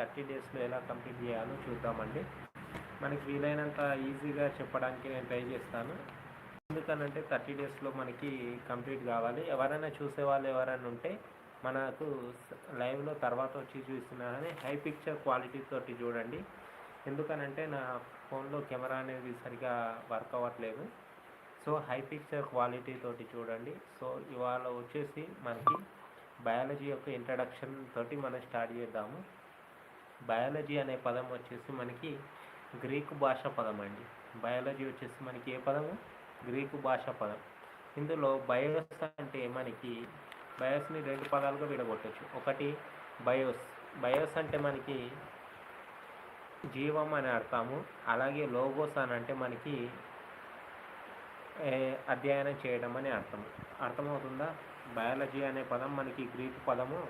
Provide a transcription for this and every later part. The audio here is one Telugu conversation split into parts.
30 డేస్లో ఎలా కంప్లీట్ చేయాలో చూద్దామండి. మనకి వీలైనంత ఈజీగా చెప్పడానికి నేను ట్రై చేస్తాను. ఎందుకనంటే 30 డేస్లో మనకి కంప్లీట్ కావాలి. ఎవరైనా చూసేవాళ్ళు ఎవరైనా ఉంటే మనకు లైవ్లో తర్వాత వచ్చి చూస్తున్నారని హై పిక్చర్ క్వాలిటీ తోటి చూడండి. ఎందుకనంటే నా ఫోన్లో కెమెరా అనేది సరిగా వర్క్ అవ్వట్లేదు. సో హై పిక్చర్ క్వాలిటీ తోటి చూడండి. సో ఇవాళ వచ్చేసి మనకి బయాలజీ యొక్క ఇంట్రడక్షన్ తోటి మనం స్టార్ట్ చేద్దాము. బయాలజీ అనే పదం వచ్చేసి మనకి గ్రీకు భాష పదం అండి. బయాలజీ వచ్చేసి మనకి ఏ పదము? గ్రీకు భాష పదం. ఇందులో బయోస్ అంటే మనకి బయోస్ని 2 పదాలుగా విడగొట్టచ్చు. ఒకటి బయోస్. బయోస్ అంటే మనకి జీవం అని అర్థము. అలాగే లోగోస్ అని అంటే మనకి అధ్యయనం చేయడం అని అర్థమవుతుందా? బయాలజీ అనే పదం మనకి గ్రీకు పదము.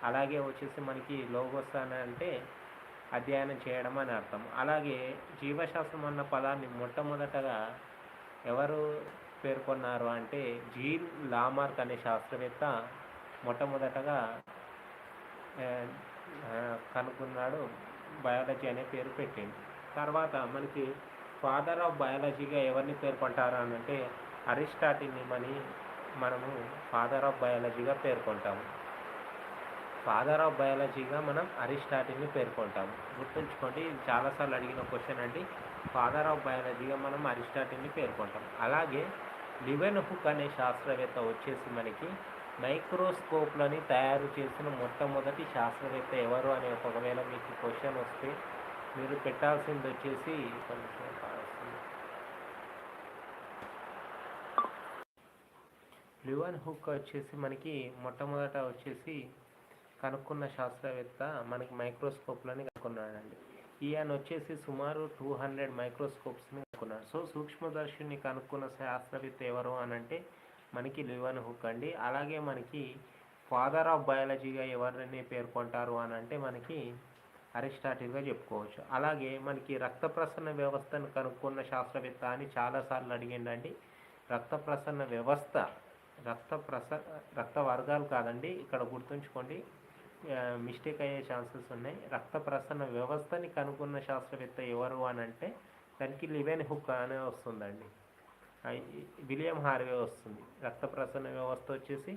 అలాగే వచ్చేసి మనకి లోగోస్ అని అంటే అధ్యయనం చేయడం అని అర్థం. అలాగే జీవశాస్త్రం అన్న పదాన్ని మొట్టమొదటగా ఎవరు పేర్కొన్నారు అంటే జీన్ లామార్క్ అనే శాస్త్రవేత్త మొట్టమొదటగా కనుక్కున్నాడు. బయాలజీ అనే పేరు పెట్టింది. తర్వాత మనకి ఫాదర్ ఆఫ్ బయాలజీగా ఎవరిని పేర్కొంటారు అని అంటే అరిస్టాటిల్ని మనము ఫాదర్ ఆఫ్ బయాలజీగా పేర్కొంటాము. ఫాదర్ ఆఫ్ బయాలజీగా మనం అరిస్టాటిల్ని పేర్కొంటాము. గుర్తుంచుకోండి, ఇది చాలాసార్లు అడిగిన క్వశ్చన్ అండి. ఫాదర్ ఆఫ్ బయాలజీగా మనం అరిస్టాటిల్ని పేర్కొంటాం. అలాగే లివెన్హుక్ అనే శాస్త్రవేత్త వచ్చేసి మనకి మైక్రోస్కోప్లని తయారు చేసిన మొట్టమొదటి శాస్త్రవేత్త ఎవరు అనే ఒకవేళ మీకు క్వశ్చన్ వస్తే మీరు పెట్టాల్సింది వచ్చేసి లివెన్హుక్ వచ్చేసి మనకి మొట్టమొదట వచ్చేసి కనుక్కున్న శాస్త్రవేత్త మనకి మైక్రోస్కోప్లని కనుక్కున్నాడండి. ఈయన వచ్చేసి సుమారు 200 మైక్రోస్కోప్స్ని కనుక్కున్నాడు. సో సూక్ష్మదర్శిని కనుక్కున్న శాస్త్రవేత్త ఎవరు అని అంటే మనకి లివెన్హుక్ అండి. అలాగే మనకి ఫాదర్ ఆఫ్ బయాలజీగా ఎవరిని పేర్కొంటారు అని అంటే మనకి అరిస్టాటిల్గా చెప్పుకోవచ్చు. అలాగే మనకి రక్త ప్రసరణ వ్యవస్థను కనుక్కున్న శాస్త్రవేత్త అని చాలాసార్లు అడిగిండండి. రక్త ప్రసరణ వ్యవస్థ, రక్త వర్గాలు కాదండి, ఇక్కడ గుర్తుంచుకోండి, మిస్టేక్ అయ్యే ఛాన్సెస్ ఉన్నాయి. రక్త ప్రసరణ వ్యవస్థని కనుక్కున్న శాస్త్రవేత్త ఎవరు అని అంటే దానికి లివెన్హుక్ అనే వస్తుందండి. విలియం హార్వే వస్తుంది. రక్త ప్రసరణ వ్యవస్థ వచ్చేసి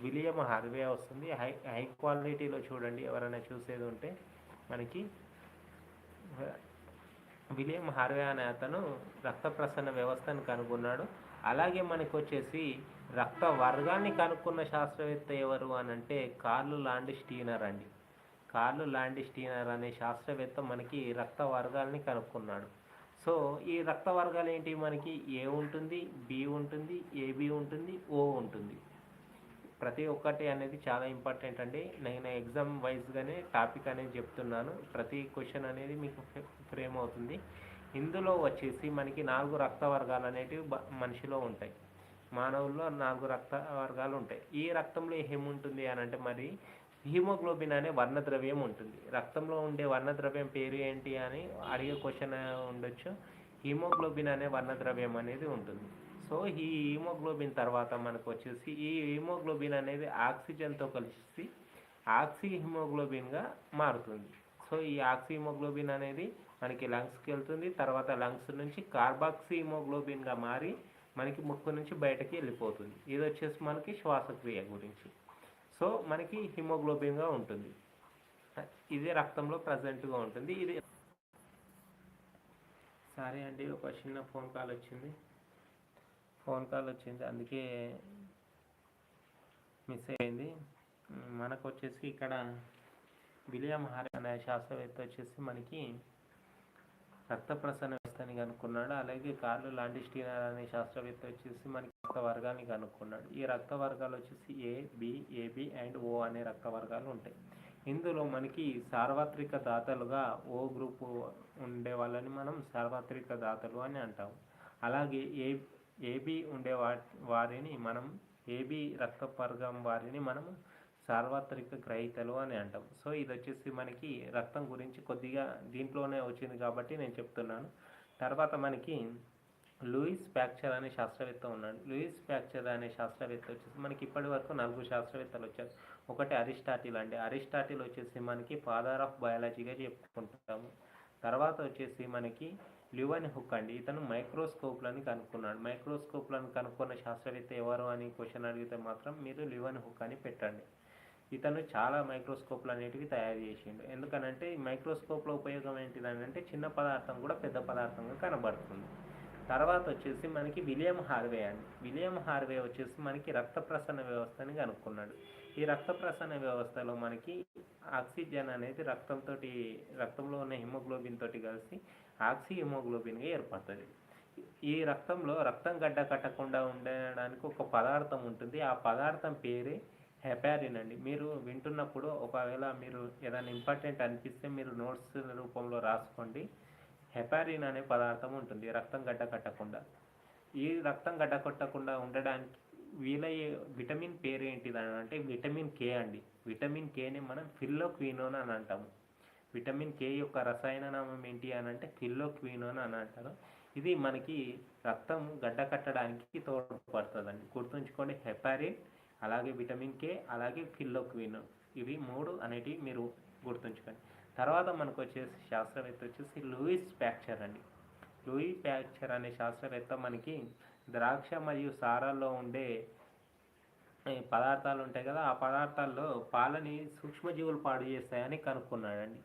విలియం హార్వే వస్తుంది. హై క్వాలిటీలో చూడండి, ఎవరైనా చూసేది ఉంటే మనకి విలియం హార్వే అనే అతను రక్త ప్రసరణ వ్యవస్థను కనుగొన్నాడు. అలాగే మనకు వచ్చేసి రక్త వర్గాన్ని కనుక్కున్న శాస్త్రవేత్త ఎవరు అని అంటే కార్ల్ లాండ్స్టీనర్ అండి. కార్ల్ లాండ్స్టీనర్ అనే శాస్త్రవేత్త మనకి రక్త వర్గాల్ని కనుక్కున్నాడు. సో ఈ రక్త వర్గాలు ఏంటి? మనకి ఏ ఉంటుంది, బి ఉంటుంది, ఏబి ఉంటుంది, ఓ ఉంటుంది. ప్రతి ఒక్కటి అనేది చాలా ఇంపార్టెంట్ అండి. నేను ఎగ్జామ్ వైజ్గానే టాపిక్ అనేది చెప్తున్నాను. ప్రతి క్వశ్చన్ అనేది మీకు ఫ్రేమ్ అవుతుంది. ఇందులో వచ్చేసి మనకి 4 రక్త వర్గాలు అనేటివి మనిషిలో ఉంటాయి. మానవుల్లో 4 రక్త వర్గాలు ఉంటాయి. ఈ రక్తంలో ఏముంటుంది అని అంటే మరి హీమోగ్లోబిన్ అనే వర్ణద్రవ్యం ఉంటుంది. రక్తంలో ఉండే వర్ణద్రవ్యం పేరు ఏంటి అని అడిగే క్వశ్చన్ ఉండొచ్చు. హీమోగ్లోబిన్ అనే వర్ణద్రవ్యం అనేది ఉంటుంది. సో ఈ హీమోగ్లోబిన్ తర్వాత మనకు వచ్చేసి ఈ హీమోగ్లోబిన్ అనేది ఆక్సిజన్తో కలిసి ఆక్సీ హీమోగ్లోబిన్గా మారుతుంది. సో ఈ ఆక్సీ హీమోగ్లోబిన్ అనేది మనకి లంగ్స్కి వెళ్తుంది. తర్వాత లంగ్స్ నుంచి కార్బాక్సీ హీమోగ్లోబిన్గా మారి మనకి ముక్కు నుంచి బయటకి వెళ్ళిపోతుంది. ఇది వచ్చేసి మనకి శ్వాసక్రియ గురించి. సో మనకి హిమోగ్లోబిన్గా ఉంటుంది. ఇది రక్తంలో ప్రజెంట్గా ఉంటుంది. ఇది సారీ అండి, ఒక చిన్న ఫోన్ కాల్ వచ్చింది, అందుకే మిస్ అయింది. మనకు వచ్చేసి ఇక్కడ విలియం హార్వే అనే శాస్త్రవేత్త వచ్చేసి మనకి రక్త ప్రసరణ వ్యవస్థని కనుక్కున్నాడు. అలాగే కార్ల్ లాండ్స్టీనర్ అనే శాస్త్రవేత్త వచ్చేసి మనకి రక్త వర్గాన్ని కనుక్కున్నాడు. ఈ రక్త వర్గాలు వచ్చేసి ఏ, బి, ఏబి అండ్ ఓ అనే రక్త వర్గాలు ఉంటాయి. ఇందులో మనకి సార్వత్రిక దాతలుగా ఓ గ్రూపు ఉండే వాళ్ళని మనం సార్వత్రిక దాతలు అని అంటాము. అలాగే ఏబి ఉండే వారిని మనం ఏబి రక్త వర్గం వారిని మనం సార్వత్రిక గ్రహీతలు అని అంటాం. సో ఇది వచ్చేసి మనకి రక్తం గురించి కొద్దిగా దీంట్లోనే వచ్చింది కాబట్టి నేను చెప్తున్నాను. తర్వాత మనకి లూయిస్ ప్యాక్చర్ అనే శాస్త్రవేత్త ఉన్నాడు. లూయిస్ ప్యాక్చర్ అనే శాస్త్రవేత్త వచ్చేసి మనకి ఇప్పటి వరకు 4 శాస్త్రవేత్తలు వచ్చారు. ఒకటి అరిస్టాటిల్ అండి. అరిస్టాటిల్ వచ్చేసి మనకి ఫాదర్ ఆఫ్ బయాలజీగా చెప్పుకుంటాము. తర్వాత వచ్చేసి మనకి ల్యూవెన్ హుక్ అండి. ఇతను మైక్రోస్కోప్లను కనుక్కున్నాడు. మైక్రోస్కోప్లను కనుక్కున్న శాస్త్రవేత్త ఎవరు అని క్వశ్చన్ అడిగితే మాత్రం మీరు ల్యూవెన్ హుక్ అని పెట్టండి. ఇతను చాలా మైక్రోస్కోప్లు అనేటివి తయారు చేసిండు. ఎందుకనంటే ఈ మైక్రోస్కోప్లో ఉపయోగం ఏంటిదంటే చిన్న పదార్థం కూడా పెద్ద పదార్థంగా కనబడుతుంది. తర్వాత వచ్చేసి మనకి విలియం హార్వే అండి. విలియం హార్వే వచ్చేసి మనకి రక్త ప్రసరణ వ్యవస్థని కనుక్కున్నాడు. ఈ రక్త ప్రసరణ వ్యవస్థలో మనకి ఆక్సిజన్ అనేది రక్తంలో ఉన్న హిమోగ్లోబిన్ తోటి కలిసి ఆక్సి హిమోగ్లోబిన్గా ఏర్పడుతుంది. ఈ రక్తం గడ్డ కట్టకుండా ఉండడానికి ఒక పదార్థం ఉంటుంది. ఆ పదార్థం పేరే హెపారిన్ అండి. మీరు వింటున్నప్పుడు ఒకవేళ మీరు ఏదైనా ఇంపార్టెంట్ అనిపిస్తే మీరు నోట్స్ రూపంలో రాసుకోండి. హెపారిన్ అనే పదార్థం ఉంటుంది రక్తం గడ్డ కట్టకుండా. ఈ రక్తం గడ్డ కట్టకుండా ఉండడానికి వీలయ్యే విటమిన్ పేరు ఏంటిదని అంటే విటమిన్ కే అండి. విటమిన్ కేని మనం ఫిల్లోక్వినోన్ అని అంటాము. విటమిన్ కే యొక్క రసాయన నామం ఏంటి అని అంటే ఫిల్లోక్వినోన్ అని అంటారు. ఇది మనకి రక్తం గడ్డ కట్టడానికి తోడ్పడుతుందండి. గుర్తుంచుకోండి, హెపారిన్, అలాగే విటమిన్ కే, అలాగే ఫిల్లోక్వినోన్, ఇవి 3 అనేటివి మీరు గుర్తుంచుకోండి. తర్వాత మనకు వచ్చేసి శాస్త్రవేత్త వచ్చేసి లూయిస్ ప్యాక్చర్ అండి. లూయిస్ ప్యాక్చర్ అనే శాస్త్రవేత్త మనకి ద్రాక్ష మరియు సారాల్లో ఉండే పదార్థాలు ఉంటాయి కదా, ఆ పదార్థాల్లో పాలని సూక్ష్మజీవులు పాడు చేస్తాయని కనుక్కున్నాడండి.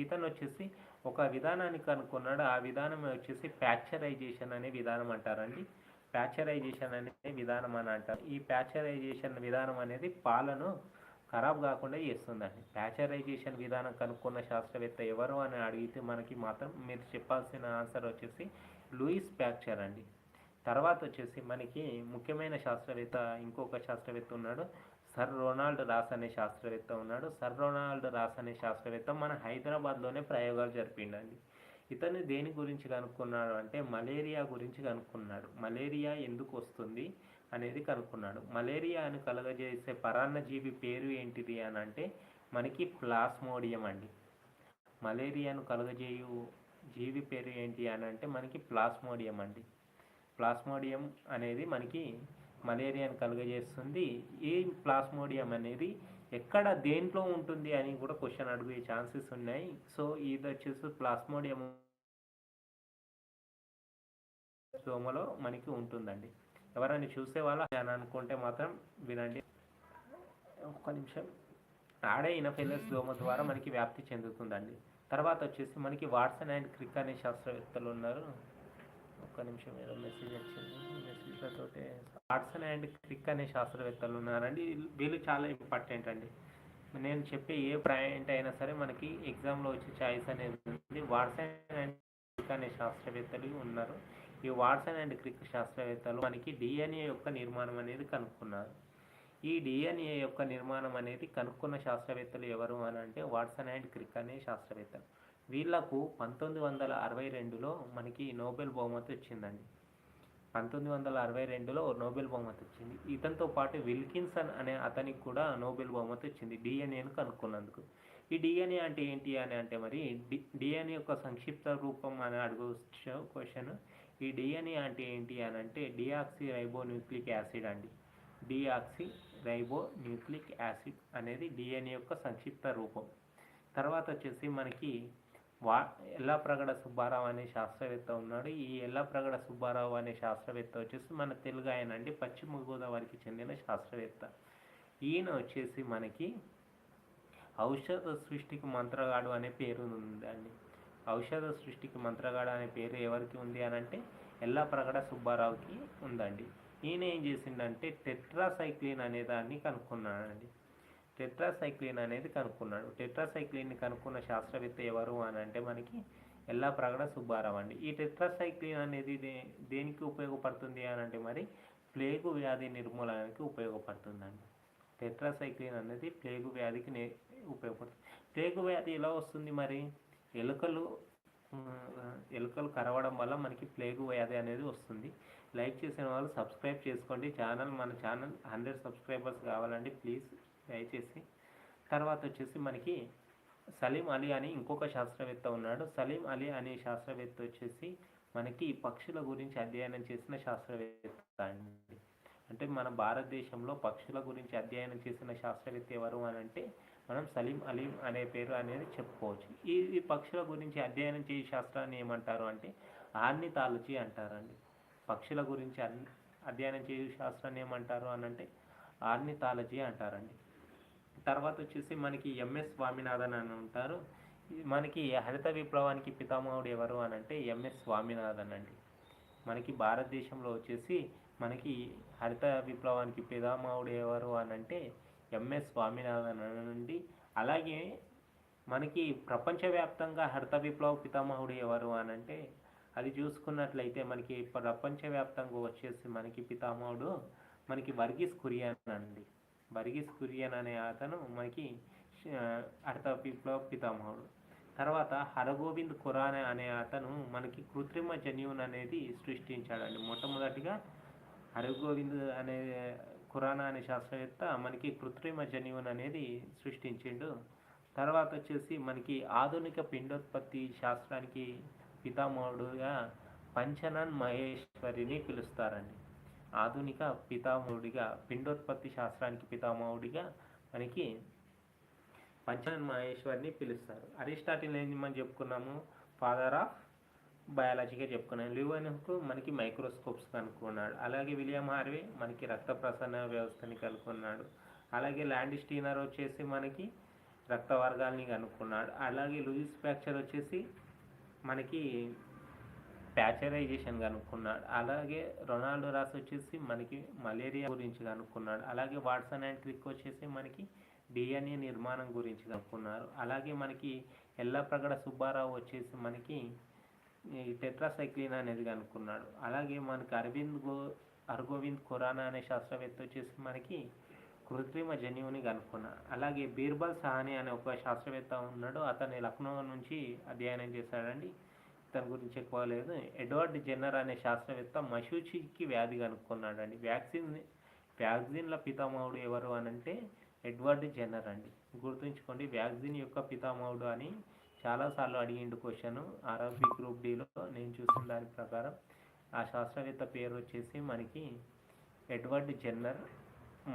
ఇతను వచ్చేసి ఒక విధానాన్ని కనుక్కున్నాడు. ఆ విధానం వచ్చేసి ప్యాక్చరైజేషన్ అనే విధానం అంటారండి. ప్యాక్చరైజేషన్ అనే విధానం అని అంటారు. ఈ ప్యాక్చరైజేషన్ విధానం అనేది పాలను ఖరాబ్ కాకుండా చేస్తుందండి. ప్యాక్చరైజేషన్ విధానం కనుక్కున్న శాస్త్రవేత్త ఎవరు అని అడిగితే మనకి మాత్రం మీరు చెప్పాల్సిన ఆన్సర్ వచ్చేసి లూయిస్ ప్యాక్చర్ అండి. తర్వాత వచ్చేసి మనకి ముఖ్యమైన శాస్త్రవేత్త ఇంకొక శాస్త్రవేత్త ఉన్నాడు, సర్ రొనాల్డ్ రాస్ అనే శాస్త్రవేత్త ఉన్నాడు. సర్ రొనాల్డ్ రాస్ అనే శాస్త్రవేత్త మన హైదరాబాద్లోనే ప్రయోగాలు జరిపిండండి. ఇతను దేని గురించి కనుక్కున్నాడు అంటే మలేరియా గురించి కనుక్కున్నాడు. మలేరియా ఎందుకు వస్తుంది అనేది కనుక్కున్నాడు. మలేరియాను కలుగజేసే పరాన్నజీవి పేరు ఏంటిది అని అంటే మనకి ప్లాస్మోడియం అండి. మలేరియాను కలుగజేయు జీవి పేరు ఏంటి అని అంటే మనకి ప్లాస్మోడియం అండి. ప్లాస్మోడియం అనేది మనకి మలేరియాను కలుగజేస్తుంది. ఈ ప్లాస్మోడియం అనేది ఎక్కడ దేంట్లో ఉంటుంది అని కూడా క్వశ్చన్ అడిగే ఛాన్సెస్ ఉన్నాయి. సో ఇది వచ్చేసి ప్లాస్మోడియం దోమలో మనకి ఉంటుందండి. ఎవరైనా చూసే వాళ్ళ అని అనుకుంటే మాత్రం వినండి. ఒక్క నిమిషం. ఆడే ఇనఫెల్లస్ దోమ ద్వారా మనకి వ్యాప్తి చెందుతుందండి. తర్వాత వచ్చేసి మనకి వాట్సన్ అండ్ క్రిక్ అనే శాస్త్రవేత్తలు ఉన్నారు. ఒక్క నిమిషం, ఏదో మెసేజ్ వచ్చింది. మెసేజ్లతోటే వాట్సన్ అండ్ క్రిక్ అనే శాస్త్రవేత్తలు ఉన్నారండి. వీళ్ళు చాలా ఇంపార్టెంట్ అండి. నేను చెప్పే ఏ పాయింట్ అయినా సరే మనకి ఎగ్జామ్లో వచ్చే ఛాయిస్ అనేది ఉంది. వాట్సన్ అండ్ క్రిక్ అనే శాస్త్రవేత్తలు ఉన్నారు. ఈ వాట్సన్ అండ్ క్రిక్ శాస్త్రవేత్తలు మనకి డిఎన్ఏ యొక్క నిర్మాణం అనేది కనుక్కున్నారు. ఈ డిఎన్ఏ యొక్క నిర్మాణం అనేది కనుక్కున్న శాస్త్రవేత్తలు ఎవరు అని అంటే వాట్సన్ అండ్ క్రిక్ అనే శాస్త్రవేత్తలు. వీళ్లకు 1962లో మనకి నోబెల్ బహుమతి వచ్చిందండి. 1962లో నోబెల్ బహుమతి వచ్చింది. ఇతనితో పాటు విల్కిన్సన్ అనే అతనికి కూడా నోబెల్ బహుమతి వచ్చింది డిఎన్ఏను కనుక్కున్నందుకు. ఈ డిఎన్ఏ అంటే ఏంటి అని అంటే మరి డిఎన్ఏ యొక్క సంక్షిప్త రూపం అని అడగవచ్చు క్వశ్చన్. ఈ డిఎన్ఏ అంటే ఏంటి అని అంటే డిఆక్సీ రైబోన్యూక్లిక్ యాసిడ్ అండి. డిఆక్సీ రైబోన్యూక్లిక్ యాసిడ్ అనేది డిఎన్ఏ యొక్క సంక్షిప్త రూపం. తర్వాత వచ్చేసి మనకి ఎల్లప్రగడ సుబ్బారావు అనే శాస్త్రవేత్త ఉన్నాడు. ఈ ఎల్లప్రగడ సుబ్బారావు అనే శాస్త్రవేత్త వచ్చేసి మన తెలుగు ఆయన అండి. పశ్చిమ గోదావరికి చెందిన శాస్త్రవేత్త. ఈయన వచ్చేసి మనకి ఔషధ సృష్టికి మంత్రగాడు అనే పేరు ఉందండి. ఔషధ సృష్టికి మంత్రగాడు అనే పేరు ఎవరికి ఉంది అని అంటే ఎల్లప్రగడ సుబ్బారావుకి ఉందండి. ఈయన ఏం చేసిండంటే టెట్రాసైక్లిన్ అనే దాన్ని కనుక్కున్నాడండి. టెట్రాసైక్లిన్ అనేది కనుక్కున్నాడు. టెట్రాసైక్లిన్ని కనుక్కున్న శాస్త్రవేత్త ఎవరు అని అంటే మనకి ఎల్లప్రగడ సుబ్బారావు అండి. ఈ టెట్రాసైక్లిన్ అనేది దేనికి ఉపయోగపడుతుంది అని అంటే మరి ప్లేగు వ్యాధి నిర్మూలనకి ఉపయోగపడుతుందండి. టెట్రాసైక్లిన్ అనేది ప్లేగు వ్యాధికి ఉపయోగపడుతుంది. ప్లేగు వ్యాధి ఎలా వస్తుంది మరి? ఎలుకలు కరవడం వల్ల మనకి ప్లేగు వ్యాధి అనేది వస్తుంది. లైక్ చేసిన వాళ్ళు సబ్స్క్రైబ్ చేసుకోండి. మన ఛానల్ 100 సబ్స్క్రైబర్స్ కావాలండి ప్లీజ్, దయచేసి. తర్వాత వచ్చేసి మనకి సలీం అలీ అని ఇంకొక శాస్త్రవేత్త ఉన్నాడు. సలీం అలీ అనే శాస్త్రవేత్త వచ్చేసి మనకి పక్షుల గురించి అధ్యయనం చేసిన శాస్త్రవేత్త అండి. అంటే మన భారతదేశంలో పక్షుల గురించి అధ్యయనం చేసిన శాస్త్రవేత్త ఎవరు అని అంటే మనం సలీం అలీం అనే పేరు అనేది చెప్పుకోవచ్చు. ఈ పక్షుల గురించి అధ్యయనం చేసే శాస్త్రాన్ని ఏమంటారు అంటే ఆర్నిథాలజీ అంటారండి. పక్షుల గురించి అధ్యయనం చేసే శాస్త్రాన్ని ఏమంటారు అని అంటే ఆర్నిథాలజీ అంటారండి. తర్వాత వచ్చేసి మనకి ఎంఎస్ స్వామినాథన్ అని ఉంటారు. మనకి హరిత విప్లవానికి పితామహుడు ఎవరు అని అంటే ఎంఎస్ స్వామినాథన్ అండి. మనకి భారతదేశంలో వచ్చేసి మనకి హరిత విప్లవానికి పితామహుడు ఎవరు అని అంటే ఎంఎస్ స్వామినాథన్ నుండి. అలాగే మనకి ప్రపంచవ్యాప్తంగా హరిత విప్లవ పితామహుడు ఎవరు అని అంటే అది చూసుకున్నట్లయితే మనకి ప్రపంచవ్యాప్తంగా వచ్చేసి మనకి పితామహుడు మనకి వర్గీస్ కురియన్ అండి. వర్గీస్ కురియన్ అనే అతను మనకి హరిత విప్లవ పితామహుడు. తర్వాత హరగోవింద్ ఖురానా అనే అతను మనకి కృత్రిమ జన్యువును అనేది సృష్టించాడండి. మొట్టమొదటిగా హరగోవింద్ అనే ఖురానా అనే శాస్త్రవేత్త మనకి కృత్రిమ జన్యువును అనేది సృష్టించిండు. తర్వాత వచ్చేసి మనకి ఆధునిక పిండోత్పత్తి శాస్త్రానికి పితామహుడుగా పంచనన్ మహేశ్వరిని పిలుస్తారండి. ఆధునిక పితామహుడిగా పిండోత్పత్తి శాస్త్రానికి పితామహుడిగా మనకి పంచనన్ మహేశ్వరిని పిలుస్తారు. అరిస్టాటిల్ ఏంది మనం చెప్పుకున్నాము, ఫాదర్ ఆఫ్ బయాలజీగా చెప్పుకున్నాం. లివెన్హుక్ మనకి మైక్రోస్కోప్స్ కనుక్కున్నాడు. అలాగే విలియం హార్వే మనకి రక్త ప్రసరణ వ్యవస్థని కనుక్కున్నాడు. అలాగే ల్యాండ్ స్టీనర్ వచ్చేసి మనకి రక్త వర్గాల్ని కనుక్కున్నాడు. అలాగే లూయిస్ ప్యాక్చర్ వచ్చేసి మనకి ప్యాచరైజేషన్ కనుక్కున్నాడు. అలాగే రొనాల్డో రాస్ వచ్చేసి మనకి మలేరియా గురించి కనుక్కున్నాడు. అలాగే వాట్సన్ అండ్ క్రిక్ వచ్చేసి మనకి డిఎన్ఏ నిర్మాణం గురించి కనుక్కున్నారు. అలాగే మనకి ఎల్లప్రగడ సుబ్బారావు వచ్చేసి మనకి ఈ టెట్రాసైక్లిన్ అనేది కనుక్కున్నాడు. అలాగే మనకి హరగోవింద్ ఖురానా అనే శాస్త్రవేత్త వచ్చేసి మనకి కృత్రిమ జన్యువుని కనుక్కున్నాడు. అలాగే బీర్బల్ సహాని అనే ఒక శాస్త్రవేత్త ఉన్నాడు. అతన్ని లక్నో నుంచి అధ్యయనం చేశాడండి. దాని గురించి ఎక్కువ లేదు. ఎడ్వర్డ్ జెన్నర్ అనే శాస్త్రవేత్త మశూచికి వ్యాధి కనుక్కున్నాడండి. వ్యాక్సిన్ల పితామహుడు ఎవరు అని అంటే ఎడ్వర్డ్ జెన్నర్ అండి. గుర్తుంచుకోండి, వ్యాక్సిన్ యొక్క పితామహుడు అని చాలాసార్లు అడిగిండు క్వశ్చన్ ఆర్ఆర్బీ గ్రూప్ డిలో. నేను చూసిన దాని ప్రకారం ఆ శాస్త్రవేత్త పేరు వచ్చేసి మనకి ఎడ్వర్డ్ జెన్నర్.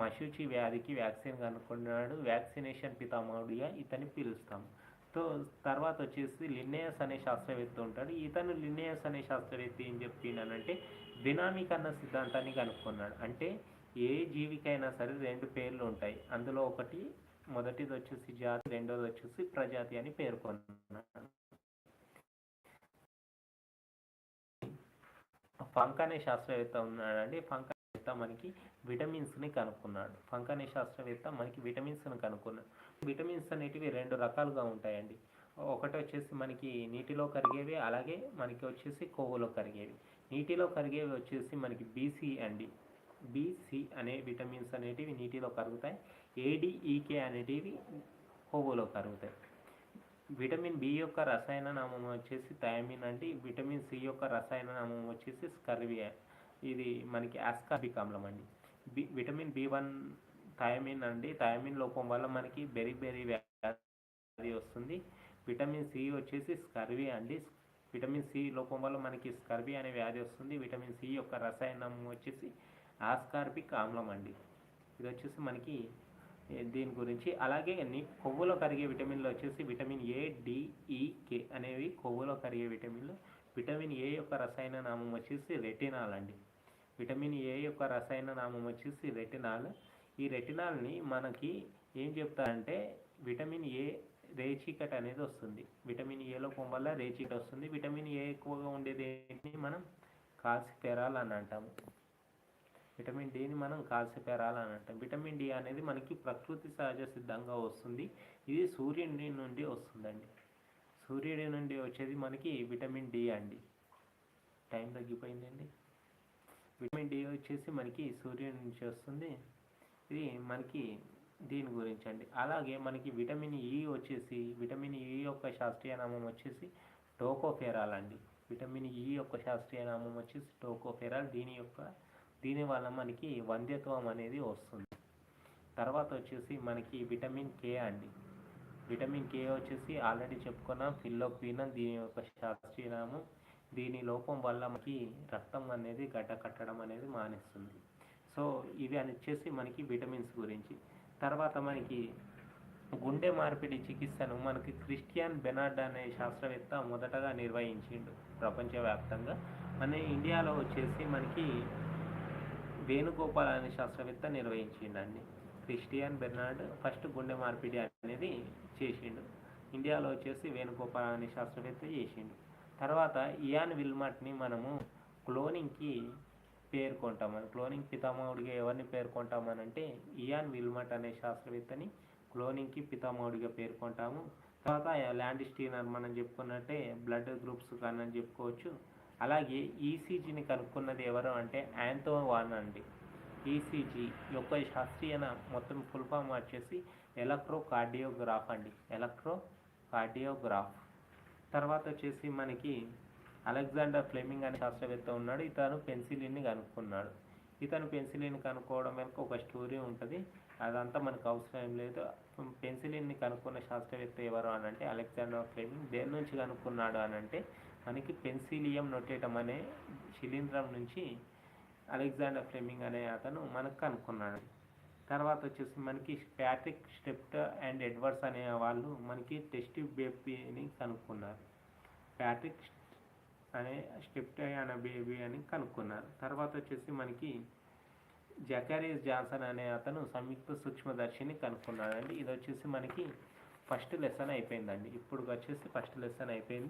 మశూచి వ్యాధికి వ్యాక్సిన్ కనుక్కున్నాడు. వ్యాక్సినేషన్ పితామహుడిగా ఇతన్ని పిలుస్తాం. తర్వాత వచ్చేసి లిన్నేయస్ అనే శాస్త్రవేత్త ఉంటాడు. ఇతను లిన్నేయస్ అనే శాస్త్రవేత్త ఏం చెప్పిండనంటే బినామీకరణ సిద్ధాంతాన్ని కనుక్కున్నాడు. అంటే ఏ జీవికైనా సరే రెండు పేర్లు ఉంటాయి. అందులో మొదటిది వచ్చేసి జాతి, రెండోది వచ్చేసి ప్రజాతి అని పేర్కొన్నాడు. ఫంక్ అనే శాస్త్రవేత్త ఉన్నాడండి. ఫంక్ మనకి విటమిన్స్ని కనుక్కున్నాడు. ఫంక్ అనే శాస్త్రవేత్త మనకి విటమిన్స్ని కనుక్కున్నాడు. విటమిన్స్ అనేటివి రెండు రకాలుగా ఉంటాయండి. ఒకటి వచ్చేసి మనకి నీటిలో కరిగేవి, అలాగే మనకి వచ్చేసి కొవ్వులో కరిగేవి. నీటిలో కరిగేవి వచ్చేసి మనకి బీసీ అండి. బీసీ అనే విటమిన్స్ అనేటివి నీటిలో కరుగుతాయి. ఏడిఈకే అనేటివి కొవ్వులో కరుగుతాయి. విటమిన్ బి యొక్క రసాయన నామం వచ్చేసి థయామిన్ అండి. విటమిన్ సి యొక్క రసాయన నామం వచ్చేసి స్కర్వియా. ఇది మనకి ఆస్కార్బిక్ ఆమ్లం అండి. విటమిన్ బి1 థయామిన్ అండి. థయామిన్ లోపం వల్ల మనకి బెరీ వ్యాధి వస్తుంది. విటమిన్ సి వచ్చేసి స్కర్వీ అండి. విటమిన్ సి లోపం వల్ల మనకి స్కర్వీ అనే వ్యాధి వస్తుంది. విటమిన్ సి యొక్క రసాయనం వచ్చేసి ఆస్కార్బిక్ ఆమ్లం అండి. ఇది వచ్చేసి మనకి దీని గురించి. అలాగే కొవ్వులో కరిగే విటమిన్లు వచ్చేసి విటమిన్ ఏ, డిఈకే అనేవి కొవ్వులో కరిగే విటమిన్లు. విటమిన్ ఏ యొక్క రసాయన నామం వచ్చేసి రెటినాల్ అండి. విటమిన్ ఏ యొక్క రసాయన నామం వచ్చేసి రెటినాల్. ఈ రెటినాల్ని మనకి ఏం చెప్తారంటే విటమిన్ ఏ రేచీకట్ అనేది వస్తుంది. విటమిన్ ఏ లోపం వల్ల రేచీకట్ వస్తుంది. విటమిన్ ఏ ఎక్కువగా ఉండేది ఏంటి, మనం కాల్సిఫెరాల్ అని అంటాము. విటమిన్ డిని మనం కాల్సిఫెరాల్ అని అంటాం. విటమిన్ డి అనేది మనకి ప్రకృతి సహజ సిద్ధంగా వస్తుంది. ఇది సూర్యుడి నుండి వస్తుందండి. సూర్యుడి నుండి వచ్చేది మనకి విటమిన్ డి అండి. టైం తగ్గిపోయిందండి. విటమిన్ డి వచ్చేసి మనకి సూర్యుడి నుంచి వస్తుంది. ఇది మనకి దీని గురించి అండి. అలాగే మనకి విటమిన్ ఈ వచ్చేసి విటమిన్ ఈ యొక్క శాస్త్రీయ నామం వచ్చేసి టోకోఫెరాల్ అండి. విటమిన్ ఈ యొక్క శాస్త్రీయ నామం వచ్చేసి టోకోఫెరాల్. దీని వల్ల మనకి వంధ్యత్వం అనేది వస్తుంది. తర్వాత వచ్చేసి మనకి విటమిన్ కే అండి. విటమిన్ కే వచ్చేసి ఆల్రెడీ చెప్పుకున్నాం, ఫిల్లోక్వినన్. దీని యొక్క శాస్త్రీయ నామం దీని లోపం వల్ల మనకి రక్తం అనేది గడ్డ కట్టడం అనేది మానేస్తుంది. సో ఇవి అని వచ్చేసి మనకి విటమిన్స్ గురించి. తర్వాత మనకి గుండె మార్పిడి చికిత్సను మనకి క్రిస్టియన్ బెనార్డ్ అనే శాస్త్రవేత్త మొదటగా నిర్వహించిండు ప్రపంచవ్యాప్తంగా. మన ఇండియాలో వచ్చేసి మనకి వేణుగోపాల్ అనే శాస్త్రవేత్త నిర్వహించిండండి. క్రిస్టియన్ బెర్నార్డ్ ఫస్ట్ గుండె మార్పిడి అనేది చేసిండు. ఇండియాలో వచ్చేసి వేణుగోపాల్ అనే శాస్త్రవేత్త చేసిండు. తర్వాత ఇయాన్ విల్మట్ని మనము క్లోనింగ్కి పేర్కొంటామని, క్లోనింగ్ పితామహుడిగా ఎవరిని పేర్కొంటామనంటే ఇయాన్ విల్మట్ అనే శాస్త్రవేత్తని క్లోనింగ్కి పితామహుడిగా పేర్కొంటాము. తర్వాత ల్యాండ్ స్టీనర్ మనం చెప్పుకున్నట్టే బ్లడ్ గ్రూప్స్ కానీ అని చెప్పుకోవచ్చు. అలాగే ఈసీజీని కనుక్కున్నది ఎవరు అంటే యాంతో వాన్ అండి. ఈసీజీ యొక్క శాస్త్రీయ మొత్తం ఫుల్ ఫామ్ వచ్చేసి ఎలక్ట్రోకార్డియోగ్రాఫ్ అండి, ఎలక్ట్రోకార్డియోగ్రాఫ్. తర్వాత వచ్చేసి మనకి అలెగ్జాండర్ ఫ్లెమింగ్ అనే శాస్త్రవేత్త ఉన్నాడు. ఇతను పెన్సిలిన్ని కనుక్కున్నాడు. ఇతను పెన్సిలిన్ కనుక్కోవడం వెనుక ఒక స్టోరీ ఉంటుంది, అదంతా మనకు అవసరం లేదు. పెన్సిలిన్ని కనుక్కున్న శాస్త్రవేత్త ఎవరు అని అంటే అలెగ్జాండర్ ఫ్లెమింగ్. దేని నుంచి కనుక్కున్నాడు అని అంటే మనకి పెన్సిలియం నొటేటం అనే శిలీంధ్రం నుంచి అలెగ్జాండర్ ఫ్లెమింగ్ అనే అతను మనకు కనుక్కున్నాడు. తర్వాత వచ్చేసి మనకి ప్యాట్రిక్ స్టెప్టర్ అండ్ ఎడ్వర్డ్స్ అనే వాళ్ళు మనకి టెస్ట్ బేబీని కనుక్కున్నారు. ప్యాట్రిక్ అనే స్టెప్టర్ అనే బేబీ అని కనుక్కున్నారు. తర్వాత వచ్చేసి మనకి జకారియస్ జాన్సన్ అనే అతను సంయుక్త సూక్ష్మదర్శిని కనుక్కున్నాడండి. ఇది వచ్చేసి మనకి ఫస్ట్ లెసన్ అయిపోయిందండి. ఇప్పుడు వచ్చేసి ఫస్ట్ లెసన్ అయిపోయింది.